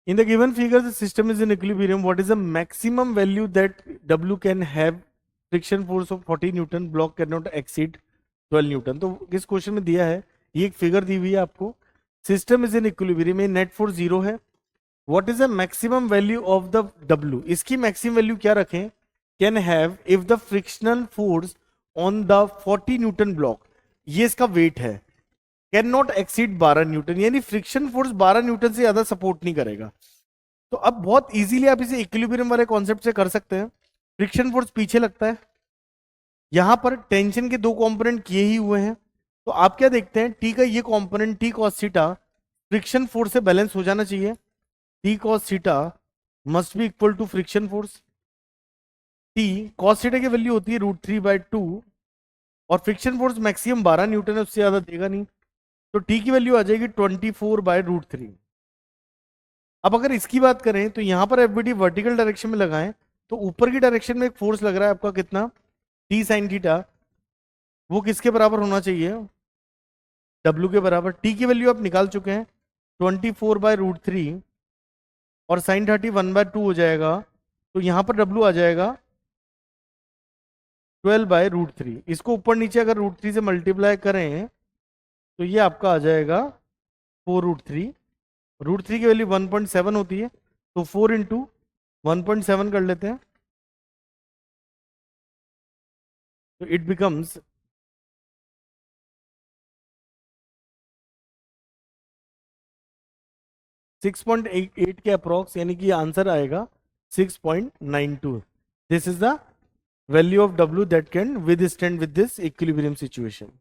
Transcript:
In the given figure, the system is in equilibrium. What is the maximum value that W can have? Friction force of 40 Newton, block can not exceed 12 Newton. तो इस question में दिया है, ये एक figure दी हुई है आपको. सिस्टम इज इन इक्विलिब्रियम में नेट फोर्स 0 है. What is the maximum value of the W? इसकी मैक्सिमम वैल्यू क्या रखें? Can have if the frictional force on the 40 Newton block, ये इसका वेट है, कैन नॉट एक्सीड 12 न्यूटन, यानी friction force 12 Newton से ज्यादा सपोर्ट नहीं करेगा. तो अब बहुत इजीली आप इसे इक्विलिब्रियम वाले कॉन्सेप्ट से कर सकते हैं. फ्रिक्शन फोर्स पीछे लगता है, यहां पर टेंशन के दो कंपोनेंट किए ही हुए हैं. तो आप क्या देखते हैं, टी का ये component T cos theta friction force से बैलेंस हो जाना चाहिए. T cos theta must be equal to friction force. T cos theta की वैल्यू होती है √3/2 और फ्रिक्शन फोर्स मैक्सिमम 12 न्यूटन है, उससे ज्यादा देगा नहीं. तो टी की वैल्यू आ जाएगी 24/√3. अब अगर इसकी बात करें तो यहां पर एफबीडी वर्टिकल डायरेक्शन में लगाएं तो ऊपर की डायरेक्शन में एक फोर्स लग रहा है आपका कितना, टी साइन थीटा. वो किसके बराबर होना चाहिए? W के बराबर. टी की वैल्यू आप निकाल चुके हैं 24/√3 और साइन 30 1/2 हो जाएगा. तो यहां पर W आ जाएगा 12/√3. इसको ऊपर नीचे अगर √3 से मल्टीप्लाई करें तो ये आपका आ जाएगा 4√3. √3 की वैल्यू 1.7 होती है, तो 4 इंटू 1.7 कर लेते हैं. तो इट बिकम्स 6.88 के अप्रॉक्स, यानी कि आंसर आएगा 6.92. This is the value of W that can withstand with this equilibrium situation.